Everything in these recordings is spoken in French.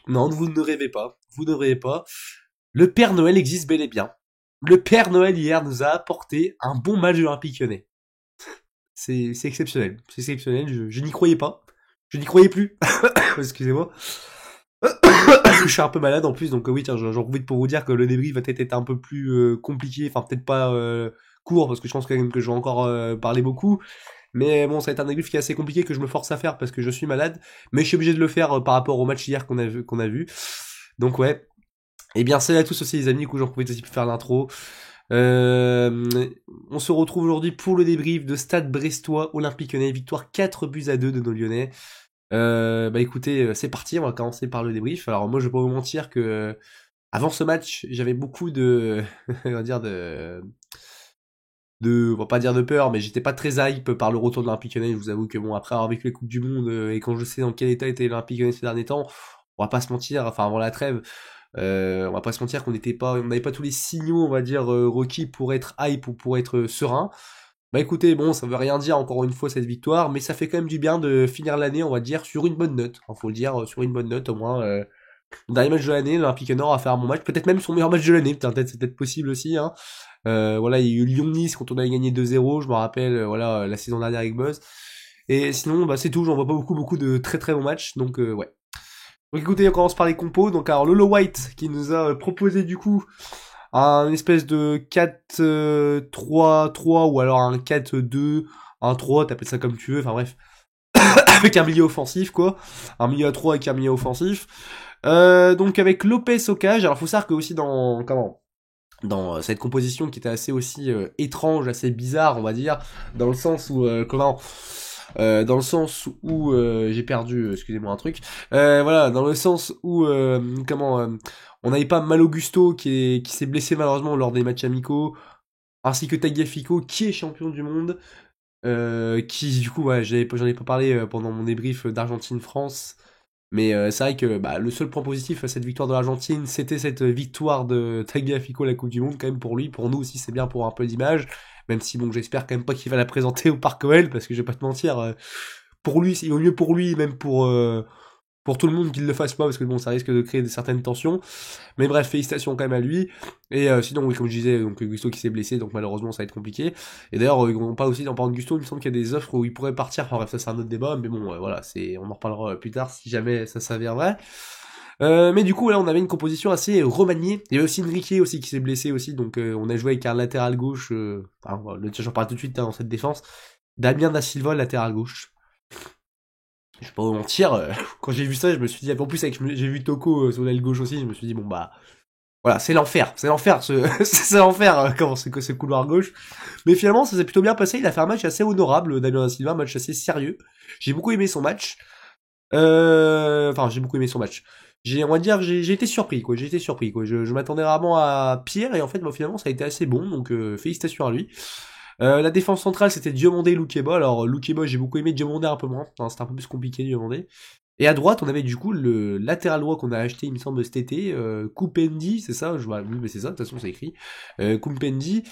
Non, vous ne rêvez pas. Vous ne rêvez pas. Le Père Noël existe bel et bien. Le Père Noël hier nous a apporté un bon match de l'Olympique Lyonnais. C'est exceptionnel. C'est exceptionnel. Je n'y croyais pas. Je n'y croyais plus. Excusez-moi. Je suis un peu malade en plus, donc oui, tiens, j'en profite pour vous dire que le débrief va peut-être être un peu plus compliqué, enfin peut-être pas court, parce que je pense quand même que je vais encore parler beaucoup. Mais bon, ça va être un débrief qui est assez compliqué que je me force à faire parce que je suis malade, mais je suis obligé de le faire par rapport au match hier qu'on a vu. Donc ouais. Eh bien, salut à tous aussi les amis, du coup j'en profite aussi pour faire l'intro. On se retrouve aujourd'hui pour le débrief de Stade Brestois Olympique Lyonnais, victoire 4-2 de nos Lyonnais. Bah écoutez, c'est parti, on va commencer par le débrief. Alors moi je vais pas vous mentir que avant ce match, j'avais beaucoup de on va dire on va pas dire de peur, mais j'étais pas très hype par le retour de l'Olympique Lyonnais. Je vous avoue que bon, après avoir vécu les Coupes du Monde et quand je sais dans quel état était l'Olympique Lyonnais ces derniers temps, on va pas se mentir, enfin avant la trêve, on va pas se mentir qu'on n'avait pas tous les signaux, on va dire requis pour être hype ou pour être serein. Bah écoutez, bon, ça veut rien dire encore une fois cette victoire, mais ça fait quand même du bien de finir l'année, on va dire, sur une bonne note. Faut le dire, sur une bonne note au moins. Dernier match de l'année, l'Olympique Lyonnais a fait un bon match, peut-être même son meilleur match de l'année, c'est peut-être possible aussi. Hein. Voilà, il y a eu Lyon-Nice quand on avait gagné 2-0, je me rappelle, voilà, la saison dernière avec Buzz. Et sinon, bah c'est tout, j'en vois pas beaucoup de très très bons matchs, donc ouais. Donc écoutez, on commence par les compos. Donc alors Lolo White qui nous a proposé du coup un espèce de 4-3-3 ou alors un 4-2, un 3, t'appelles ça comme tu veux, enfin bref. Avec un milieu offensif quoi. Un milieu à 3 avec un milieu offensif. Donc avec Lopez au cage. Alors faut savoir que aussi dans cette composition qui était assez aussi étrange, assez bizarre, on va dire, dans le sens où j'ai perdu, excusez-moi un truc. Voilà, dans le sens où on n'avait pas Malo Gusto qui s'est blessé malheureusement lors des matchs amicaux, ainsi que Tagliafico qui est champion du monde, qui du coup ouais, j'en ai pas parlé pendant mon débrief d'Argentine-France. Mais c'est vrai que bah, le seul point positif à cette victoire de l'Argentine, c'était cette victoire de Tagliafico à la Coupe du Monde, quand même pour lui. Pour nous aussi, c'est bien pour un peu d'image. Même si bon, j'espère quand même pas qu'il va la présenter au Parc OL, parce que je vais pas te mentir, pour lui, il vaut mieux pour lui, même pour tout le monde qu'il le fasse pas, parce que bon, ça risque de créer certaines tensions. Mais bref, félicitations quand même à lui. Et sinon, oui, comme je disais, donc Gusto qui s'est blessé, donc malheureusement ça va être compliqué. Et d'ailleurs, on parle aussi d'en parlant de Gusto, il me semble qu'il y a des offres où il pourrait partir. Enfin bref, ça c'est un autre débat, mais bon, voilà, on en reparlera plus tard si jamais ça s'avère vrai. Mais du coup là on avait une composition assez remaniée. Il y avait aussi Enrique aussi qui s'est blessé aussi, donc on a joué avec un latéral gauche. Enfin, voilà, j'en parle tout de suite hein, dans cette défense. Damien Da Silva latéral gauche. Je vais pas vous mentir, quand j'ai vu ça, je me suis dit, en plus j'ai vu Toko sur l'aile gauche aussi, je me suis dit bon bah voilà, c'est l'enfer, c'est l'enfer comment c'est que ce couloir gauche. Mais finalement ça s'est plutôt bien passé, il a fait un match assez honorable, Damien Da Silva, un match assez sérieux. J'ai beaucoup aimé son match. Enfin, j'ai beaucoup aimé son match. On va dire, j'ai été surpris, quoi. J'ai été surpris, quoi. Je m'attendais rarement à pire, et en fait, bah, finalement, ça a été assez bon, donc félicitations à lui. La défense centrale, c'était Diomandé, Loukeba. Alors, Loukeba, j'ai beaucoup aimé, Diomandé un peu moins. Enfin, c'était un peu plus compliqué, Diomandé. Et à droite, on avait du coup le latéral droit qu'on a acheté, il me semble, cet été, Koupendi, c'est ça, oui, mais c'est ça, de toute façon, c'est écrit. Koupendi,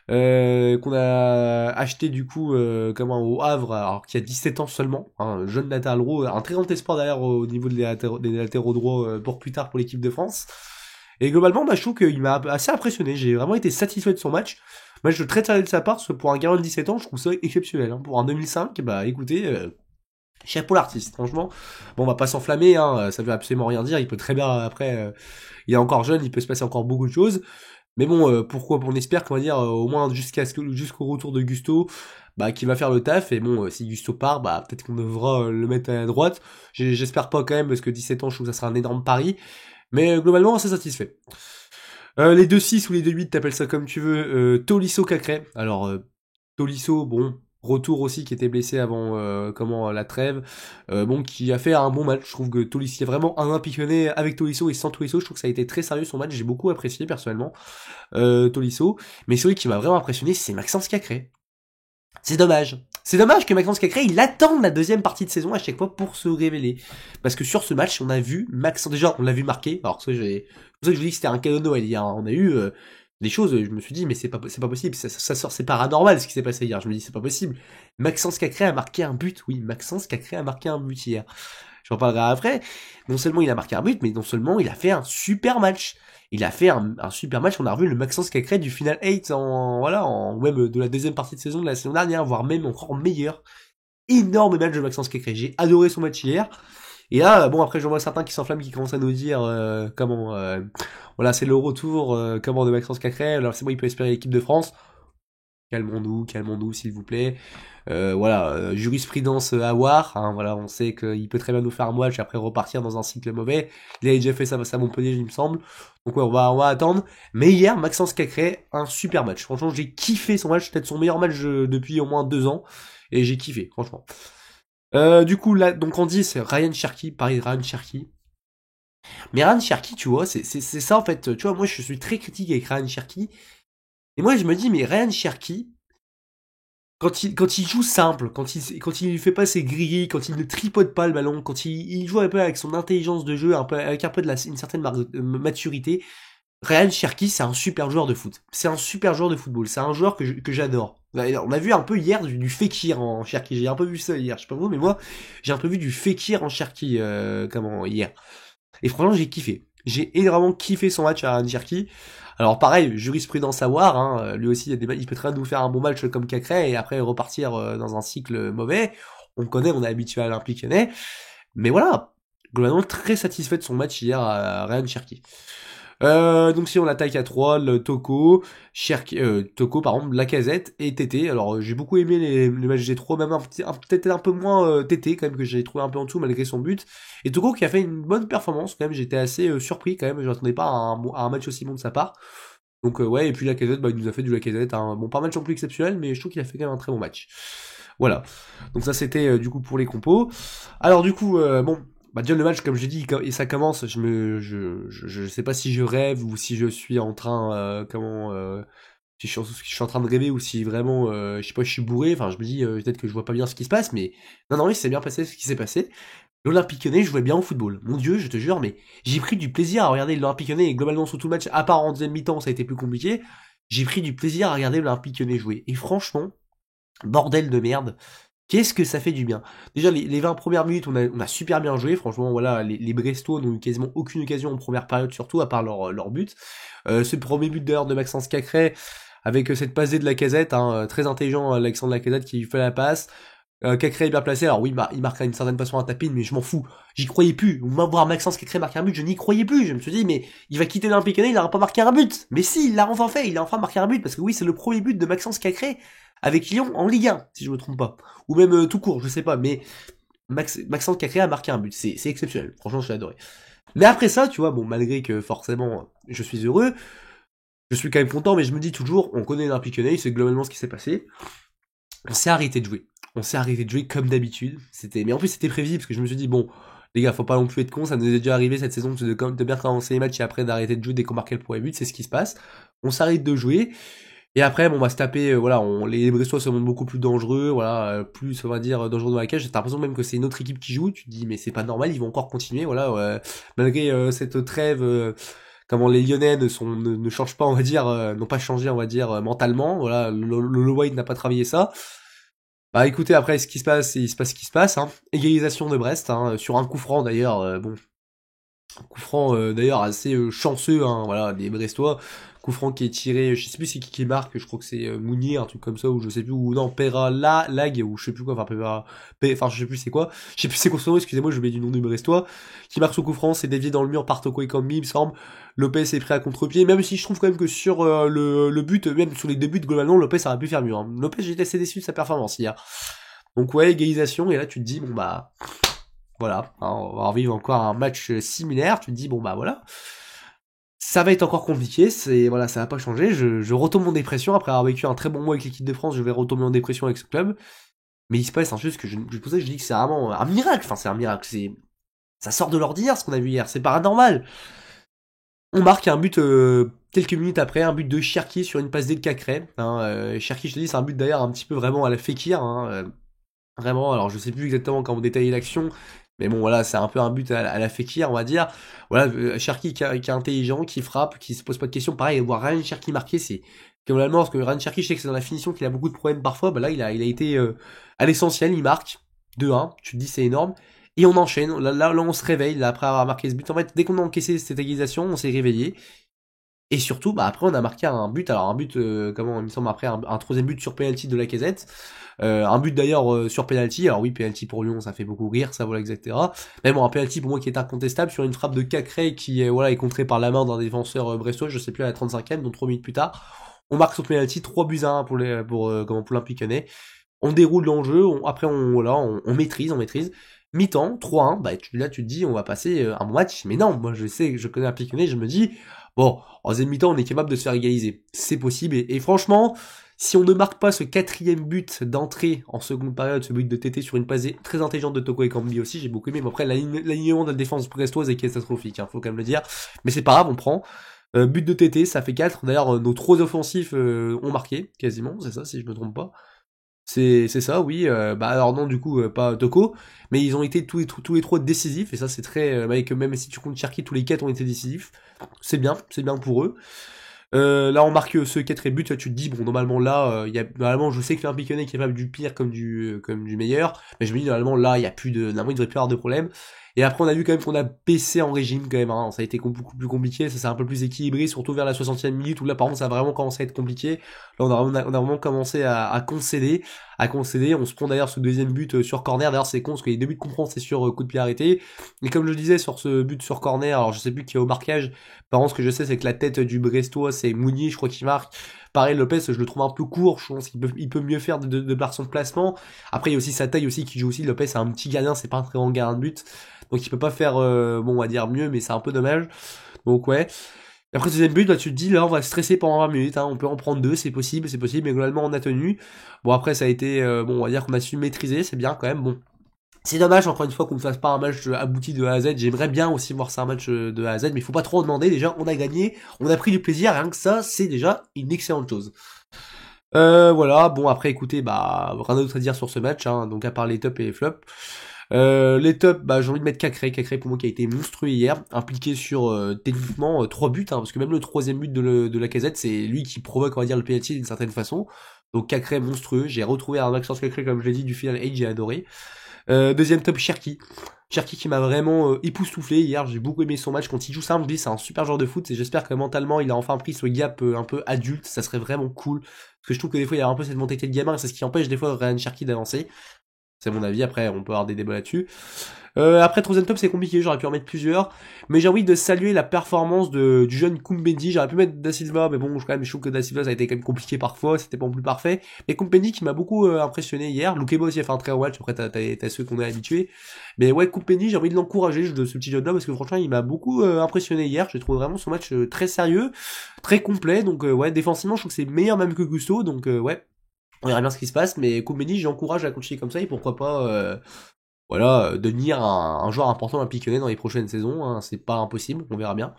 qu'on a acheté du coup au Havre, alors qui a 17 ans seulement, un jeune latéral droit, un très grand espoir d'ailleurs au niveau des latéraux droits pour plus tard pour l'équipe de France. Et globalement, bah, je trouve qu'il m'a assez impressionné, j'ai vraiment été satisfait de son match. Match très sérieux de sa part, parce que pour un gamin de 17 ans, je trouve ça exceptionnel. Hein. Pour un 2005, bah écoutez, chapeau l'artiste, franchement. Bon, on va pas s'enflammer, hein, ça veut absolument rien dire, il peut très bien, après, il est encore jeune, il peut se passer encore beaucoup de choses. Mais bon, pourquoi on espère qu'on va dire au moins jusqu'au retour de Gusto, bah qui va faire le taf. Et bon, si Gusto part, bah peut-être qu'on devra le mettre à droite. J'espère pas quand même parce que 17 ans, je trouve que ça sera un énorme pari. Mais globalement, assez satisfait. Les 2-6 ou les 2-8, t'appelles ça comme tu veux. Tolisso Cacré. Alors Tolisso, bon, retour aussi qui était blessé avant la trêve, bon qui a fait un bon match. Je trouve que Tolisso, il y a vraiment un impliqué avec Tolisso et sans Tolisso, je trouve que ça a été très sérieux son match, j'ai beaucoup apprécié personnellement Tolisso, mais celui qui m'a vraiment impressionné c'est Maxence Cacré. C'est dommage. C'est dommage que Maxence Cacré, il attend la deuxième partie de saison à chaque fois pour se révéler. Parce que sur ce match, on a vu Maxence, déjà, on l'a vu marquer. Alors, c'est pour ça que je dis que c'était un cadeau de Noël hier. On a eu des choses, je me suis dit, mais c'est pas possible. Ça sort, c'est paranormal ce qui s'est passé hier. Je me dis, c'est pas possible. Maxence Cacré a marqué un but. Oui, Maxence Cacré a marqué un but hier. j'en parlerai après. Non seulement il a marqué un but, mais non seulement il a fait un super match. Il a fait un super match. On a revu le Maxence Cacré du Final 8 en même de la deuxième partie de saison de la saison dernière, voire même encore meilleur. Énorme match de Maxence Cacré. J'ai adoré son match hier. Et là, bon, après, j'en vois certains qui s'enflamment, qui commencent à nous dire voilà, c'est le retour de Maxence Cacré. Alors c'est bon, il peut espérer l'équipe de France. Calmons-nous, s'il vous plaît. Jurisprudence à voir. Hein, voilà, on sait qu'il peut très bien nous faire un match et après repartir dans un cycle mauvais. Il a déjà fait ça à Montpellier, il me semble. Donc ouais, on va attendre. Mais hier, Maxence Cacré, un super match. Franchement, j'ai kiffé son match, peut-être son meilleur match depuis au moins 2 ans. Et j'ai kiffé, franchement. Du coup, là, donc on dit, c'est Ryan Cherki, pareil, Ryan Cherki. Mais Ryan Cherki, tu vois, c'est ça en fait. Tu vois, moi je suis très critique avec Ryan Cherki. Et moi je me dis, mais Ryan Cherki, quand il joue simple, quand il fait pas ses grilles, quand il ne tripote pas le ballon, quand il joue un peu avec son intelligence de jeu, un peu, avec un peu une certaine maturité, Ryan Cherki, c'est un super joueur de foot. C'est un super joueur de football. C'est un joueur que j'adore. On a vu un peu hier du Fekir en Cherki. J'ai un peu vu ça hier. Je sais pas vous, mais moi, j'ai un peu vu du Fekir en Cherki, hier. Et franchement, j'ai kiffé. J'ai énormément kiffé son match à Cherki. Alors pareil, jurisprudence à voir, hein. Lui aussi, il peut très bien nous faire un bon match comme Cacré et après repartir dans un cycle mauvais. On le connaît, on est habitué à l'Olympique Lyonnais. Mais voilà, globalement très satisfait de son match hier à Ryan Cherki. Donc si on attaque à 3, le Toko, par exemple, Lacazette et Tété. Alors j'ai beaucoup aimé les matchs G3, même peut-être un peu moins Tété quand même, que j'ai trouvé un peu en dessous malgré son but. Et Toko qui a fait une bonne performance quand même, j'étais assez surpris quand même, je m'attendais pas à un match aussi bon de sa part. Donc ouais, et puis Lacazette, il nous a fait du Lacazette, hein. Bon, pas un match non plus exceptionnel, mais je trouve qu'il a fait quand même un très bon match. Voilà. Donc ça c'était du coup pour les compos. Alors du coup, déjà le match, comme j'ai dit, et ça commence, je sais pas si je rêve ou si je suis en train, si je suis en train de rêver ou si vraiment, je sais pas, je suis bourré. Enfin, je me dis peut-être que je vois pas bien ce qui se passe, mais non, oui, c'est bien passé ce qui s'est passé. L'Olympique Lyonnais jouait bien au football. Mon Dieu, je te jure, mais j'ai pris du plaisir à regarder l'Olympique Lyonnais et globalement sur tout le match, à part en deuxième mi-temps, ça a été plus compliqué. J'ai pris du plaisir à regarder l'Olympique Lyonnais jouer. Et franchement, bordel de merde. Qu'est-ce que ça fait du bien. Déjà, les 20 premières minutes, on a super bien joué. Franchement, voilà, les Brestois n'ont eu quasiment aucune occasion en première période, surtout, à part leur but. Ce premier but d'ailleurs de Maxence Cacré, avec cette passée de Lacazette, hein, très intelligent, Alexandre Lacazette qui fait la passe. Cacré est bien placé, alors oui, il marque à une certaine façon un tapin, mais je m'en fous. J'y croyais plus. Voir Maxence Cacré marquer un but, je n'y croyais plus. Je me suis dit, mais il va quitter l'Olympique Lyonnais, il n'aura pas marqué un but. Mais si, il l'a enfin fait, il a enfin marqué un but, parce que oui, c'est le premier but de Maxence Cacré avec Lyon en Ligue 1, si je me trompe pas. Ou même tout court, je sais pas, mais Maxence Cacré a marqué un but. C'est exceptionnel. Franchement, je l'ai adoré. Mais après ça, tu vois, bon, malgré que forcément, je suis heureux, je suis quand même content, mais je me dis toujours, on connaît l'Olympique Lyonnais, c'est globalement ce qui s'est passé. On s'est arrêté de jouer. On s'est arrêté de jouer comme d'habitude. Mais en plus, c'était prévisible, parce que je me suis dit, bon, les gars, faut pas non plus être con, ça nous est déjà arrivé cette saison de bien commencer les matchs et après d'arrêter de jouer dès qu'on marquait le premier but, c'est ce qui se passe. On s'arrête de jouer. Et après, on va se taper, les Brestois se montrent beaucoup plus dangereux, plus, on va dire, dangereux dans la cage. J'ai l'impression même que c'est une autre équipe qui joue. Tu te dis, mais c'est pas normal, ils vont encore continuer, malgré cette trêve, comment les Lyonnais ne changent pas, on va dire, n'ont pas changé, on va dire, mentalement. Voilà, le White n'a pas travaillé ça. Bah écoutez, après, il se passe ce qui se passe, hein. Égalisation de Brest, hein, sur un coup franc d'ailleurs, coup franc d'ailleurs assez chanceux, hein, voilà, des Brestois. Coup franc qui est tiré, je sais plus c'est qui marque, je crois que c'est Mounier, un truc comme ça, ou je sais plus, ou non, Lag, ou je sais plus quoi, enfin je sais plus c'est quoi, je sais plus c'est quoi son nom, excusez-moi, je mets du nom du Brestois, qui marque son coup franc, c'est dévié dans le mur par Toko Ekambi, il me semble. Lopez est pris à contre-pied, même si je trouve quand même que sur le but, même sur les deux buts, globalement, Lopez aurait pu faire mieux, hein. Lopez, j'étais assez déçu de sa performance hier. Donc ouais, égalisation, et là tu te dis, bon bah, voilà, hein, on va revivre encore un match similaire, tu te dis, bon bah voilà, ça va être encore compliqué, ça va pas changer, je retombe en dépression, après avoir vécu un très bon mois avec l'équipe de France, je vais retomber en dépression avec ce club, mais il se passe un chose que je dis que c'est vraiment un miracle, enfin c'est un miracle, ça sort de l'ordinaire ce qu'on a vu hier, c'est paranormal. On marque un but quelques minutes après, un but de Cherki sur une passe D de Cacré, hein, Cherki, je te dis, c'est un but d'ailleurs un petit peu vraiment à la Fekir, hein, vraiment, alors je sais plus exactement comment détailler l'action, mais bon voilà, c'est un peu un but à la Fekir, on va dire. Voilà, Cherki qui est intelligent, qui frappe, qui se pose pas de questions. Pareil, voir Ryan Cherki marquer, c'est globalement, parce que Ryan Cherki, je sais que c'est dans la finition qu'il a beaucoup de problèmes parfois, bah là il a été à l'essentiel, il marque 2-1, tu te dis c'est énorme. Et on enchaîne, là, on se réveille, là, après avoir marqué ce but. En fait, dès qu'on a encaissé cette égalisation, on s'est réveillé. Et surtout, bah après on a marqué un but, alors un but, comment il me semble après un troisième but sur penalty de Lacazette, un but d'ailleurs sur penalty, alors oui penalty pour Lyon ça fait beaucoup rire, ça voilà etc. Mais bon un penalty pour moi qui est incontestable sur une frappe de Cacré qui voilà est contrée par la main d'un défenseur brestois, je sais plus à la 35e, donc 3 minutes plus tard, on marque son penalty, 3 buts à 1 pour pour l'Olympique Lyonnais. On déroule l'enjeu, après on maîtrise. Mi-temps, 3-1, bah là tu te dis on va passer un bon match, mais non, moi je connais l'Olympique Lyonnais, je me dis bon, en deuxième mi-temps, on est capable de se faire égaliser. C'est possible. Et franchement, si on ne marque pas ce quatrième but d'entrée en seconde période, ce but de TT sur une passe très intelligente de Toko Ekambi aussi, j'ai beaucoup aimé. Mais après, l'alignement de la défense brestoise est catastrophique, faut quand même le dire. Mais c'est pas grave, on prend. But de TT, ça fait 4. D'ailleurs, nos 3 offensifs ont marqué, quasiment, c'est ça, si je me trompe pas. C'est ça, oui. Bah alors non, du coup, pas Toko, mais ils ont été tous les trois décisifs, et ça c'est très... même si tu comptes Cherki, tous les 4 ont été décisifs. C'est bien pour eux. Là, on marque ce quatrième but, tu te dis, bon, normalement, là, normalement, je sais que l'Olympique Lyonnais est capable du pire comme du meilleur, mais je me dis, normalement, là, il y a plus de, normalement, il devrait plus avoir de problème. Et après, on a vu quand même qu'on a baissé en régime, quand même, hein. Ça a été beaucoup plus compliqué, ça s'est un peu plus équilibré, surtout vers la 60e minute, où là, par contre, ça a vraiment commencé à être compliqué. Là, on a vraiment commencé à concéder, on se prend d'ailleurs ce deuxième but sur corner, d'ailleurs, c'est con, parce que les deux buts qu'on prend, c'est sur coup de pied arrêté. Et comme je le disais, sur ce but sur corner, alors je sais plus qui est au marquage, par contre, ce que je sais, c'est que la tête du Brestois, c'est Mounier, je crois qu'il marque. Pareil, Lopez, je le trouve un peu court, je pense qu'il peut mieux faire de par son placement. Après, il y a aussi sa taille aussi qui joue aussi. Lopez, c'est un petit gardien, c'est pas un très grand gardien de but. Donc il peut pas faire, bon, on va dire mieux, mais c'est un peu dommage. Donc ouais. Après ce deuxième but, bah, tu te dis, là, on va stresser pendant 20 minutes, hein. On peut en prendre deux, c'est possible, mais globalement, on a tenu. Bon, après, ça a été, bon, on va dire qu'on a su maîtriser, c'est bien quand même, bon. C'est dommage, encore une fois, qu'on ne fasse pas un match abouti de A à Z. J'aimerais bien aussi voir ça un match de A à Z, mais il faut pas trop en demander. Déjà, on a gagné, on a pris du plaisir, rien que ça, c'est déjà une excellente chose. Voilà, bon, après, écoutez, bah, rien d'autre à dire sur ce match, hein, donc à part les tops et les flops. Les tops, bah, j'ai envie de mettre Cacré pour moi qui a été monstrueux hier, impliqué sur techniquement 3 buts, hein, parce que même le troisième but de Lacazette, c'est lui qui provoque, on va dire, le penalty d'une certaine façon. Donc Cacré monstrueux, j'ai retrouvé un Maxence Cacré, comme je l'ai dit, du final 8, j'ai adoré. Deuxième top, Cherki. Cherki qui m'a vraiment époustouflé hier, j'ai beaucoup aimé son match. Quand il joue ça, je me dis c'est un super joueur de foot, et j'espère que mentalement il a enfin pris ce gap un peu adulte, ça serait vraiment cool. Parce que je trouve que des fois il y a un peu cette mentalité de gamin, et c'est ce qui empêche des fois Ryan Cherki d'avancer. C'est mon avis, après on peut avoir des débats là-dessus. Après troisième top c'est compliqué, j'aurais pu en mettre plusieurs, mais j'ai envie de saluer la performance du jeune Koumbendi. J'aurais pu mettre Da Silva, mais bon je trouve que Da Silva ça a été quand même compliqué parfois, c'était pas non plus parfait, mais Koumbendi qui m'a beaucoup impressionné hier. Loukeba aussi a fait un très bon match, après t'as ceux qu'on est habitués, mais ouais Koumbendi j'ai envie de l'encourager de ce petit jeune là, parce que franchement il m'a beaucoup impressionné hier. J'ai trouvé vraiment son match très sérieux, très complet, donc ouais défensivement je trouve que c'est meilleur même que Gusto, donc ouais on verra bien ce qui se passe, mais Koumbendi j'encourage à continuer comme ça, et pourquoi pas voilà, devenir un joueur important à Lyonnais dans les prochaines saisons, hein, c'est pas impossible, on verra bien.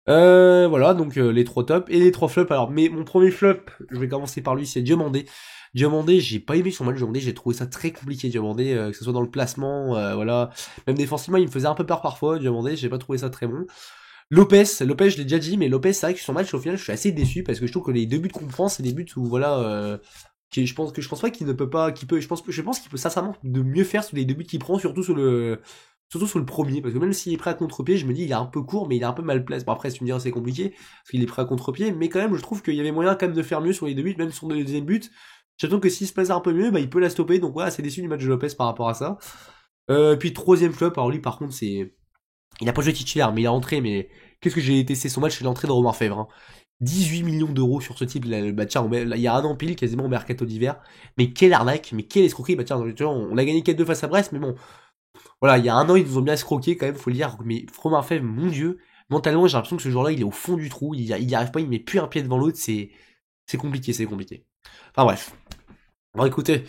Voilà, donc les 3 tops et les 3 flops. Alors, mais mon premier flop, je vais commencer par lui, c'est Diomandé. Diomandé, j'ai pas aimé son match. Diomandé, j'ai trouvé ça très compliqué. Diomandé, que ce soit dans le placement, voilà, même défensivement, il me faisait un peu peur parfois. Diomandé, j'ai pas trouvé ça très bon. Lopez, je l'ai déjà dit, mais Lopez, c'est vrai que son match, au final, je suis assez déçu parce que je trouve que les 2 buts qu'on prend, c'est des buts où, voilà, je pense pas qu'il ne peut pas, je pense qu'il peut sincèrement de mieux faire sur les 2 buts qu'il prend, surtout sur le premier, parce que même s'il est prêt à contre-pied, je me dis, il est un peu court, mais il est un peu mal placé. Bon, après, si tu me diras, c'est compliqué, parce qu'il est prêt à contre-pied, mais quand même, je trouve qu'il y avait moyen quand même de faire mieux sur les 2 buts, même sur le deuxième but. J'attends que s'il se place un peu mieux, bah, il peut la stopper, donc voilà, c'est déçu du match de Lopez par rapport à ça. Puis troisième flop, alors lui, par contre, il a pas joué titulaire, mais il est rentré, mais qu'est-ce que j'ai testé son match, c'est l'entrée de Romain Fèvre, hein. 18 millions d'euros sur ce type, bah tiens, il y a un an pile, quasiment au mercato d'hiver, mais quelle arnaque, mais quelle escroquerie, bah tiens, tu vois, on a gagné 4-2 face à Brest, mais bon, voilà, il y a un an, ils nous ont bien escroqué quand même, faut le dire, mais Romain Fèvre, mon dieu, mentalement, j'ai l'impression que ce jour-là, il est au fond du trou, il y arrive pas, il met plus un pied devant l'autre, c'est compliqué, c'est compliqué. Enfin bref. Bon écoutez,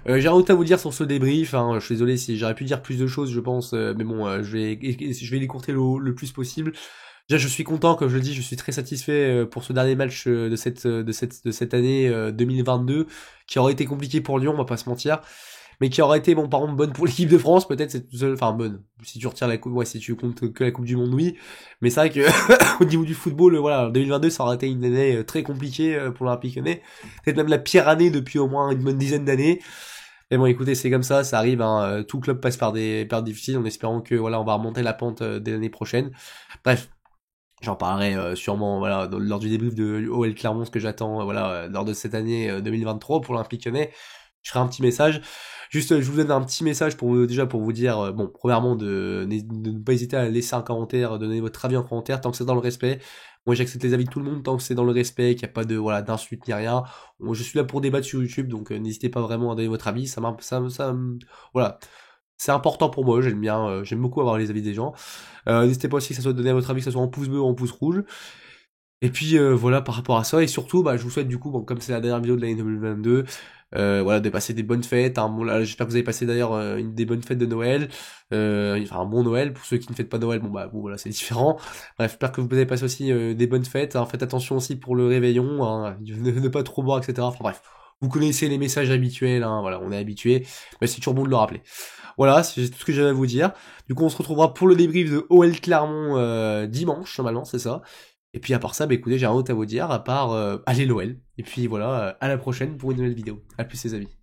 j'ai rien d'autre à vous dire sur ce débrief, hein. Je suis désolé si j'aurais pu dire plus de choses je pense, mais bon, je vais l'écourter le plus possible. Déjà je suis content, comme je le dis, je suis très satisfait pour ce dernier match de cette année 2022, qui aurait été compliqué pour Lyon, on va pas se mentir, mais qui aurait été bon par exemple bonne pour l'équipe de France, peut-être c'est enfin bonne, si tu retires la coupe, ouais si tu comptes que la Coupe du Monde oui, mais c'est vrai que au niveau du football, voilà, 2022 ça aurait été une année très compliquée pour l'Olympique Lyonnais, peut-être même la pire année depuis au moins une bonne dizaine d'années. Et bon, écoutez, c'est comme ça arrive, hein, tout club passe par des périodes difficiles, en espérant que, voilà, on va remonter la pente dès l'année prochaine. Bref, j'en parlerai sûrement, voilà, lors du débrief de OL Clermont, ce que j'attends, voilà, lors de cette année 2023 pour l'Olympique Lyonnais. Je ferai un petit message. Juste, je vous donne un petit message pour déjà pour vous dire, bon, premièrement, de ne pas hésiter à laisser un commentaire, donner votre avis en commentaire, tant que c'est dans le respect. Moi, j'accepte les avis de tout le monde tant que c'est dans le respect, qu'il n'y a pas de, voilà, d'insultes ni rien. Bon, je suis là pour débattre sur YouTube, donc n'hésitez pas vraiment à donner votre avis. Voilà. C'est important pour moi, j'aime bien, j'aime beaucoup avoir les avis des gens. N'hésitez pas aussi que ça soit donné à votre avis, que ça soit en pouce bleu ou en pouce rouge. Et puis voilà par rapport à ça, et surtout bah, je vous souhaite du coup, bon, comme c'est la dernière vidéo de l'année 2022, voilà, de passer des bonnes fêtes, hein. Bon, là, j'espère que vous avez passé d'ailleurs des bonnes fêtes de Noël, enfin un bon Noël. Pour ceux qui ne fêtent pas Noël, bon bah bon, voilà, c'est différent. Bref, j'espère que vous avez passé aussi des bonnes fêtes, hein. Faites attention aussi pour le réveillon, hein, ne pas trop boire, etc. Enfin bref, vous connaissez les messages habituels, hein, voilà, on est habitué, mais c'est toujours bon de le rappeler. Voilà, c'est tout ce que j'avais à vous dire. Du coup, on se retrouvera pour le débrief de OL Clermont dimanche, normalement, c'est ça. Et puis à part ça, bah écoutez, j'ai rien d'autre à vous dire, à part allez l'OL. Et puis voilà, à la prochaine pour une nouvelle vidéo. À plus les amis.